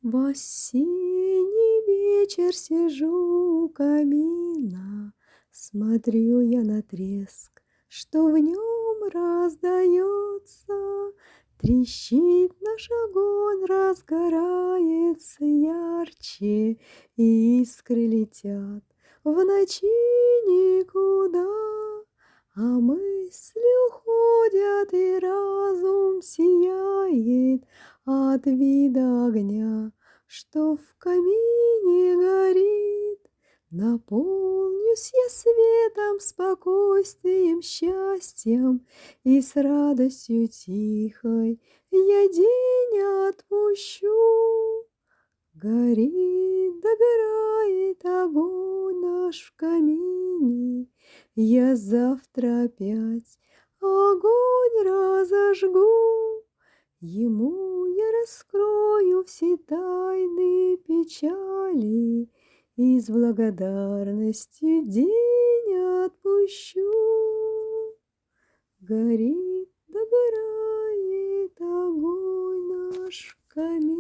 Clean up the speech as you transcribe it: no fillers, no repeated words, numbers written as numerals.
В осенний вечер сижу у камина, смотрю я на треск, что в нем раздается. Трещит наш огонь, разгорается ярче, и искры летят в ночи никуда. А мысли уходят, и разум сияет от вида огня, что в камине горит. Наполнюсь я светом, спокойствием, счастьем, и с радостью тихой я день отпущу. Горит, догорает огонь наш в камине, я завтра опять огонь разожгу. Ему я раскрою все тайны печали, и с благодарностью день отпущу. Горит, догорает огонь наш в камине.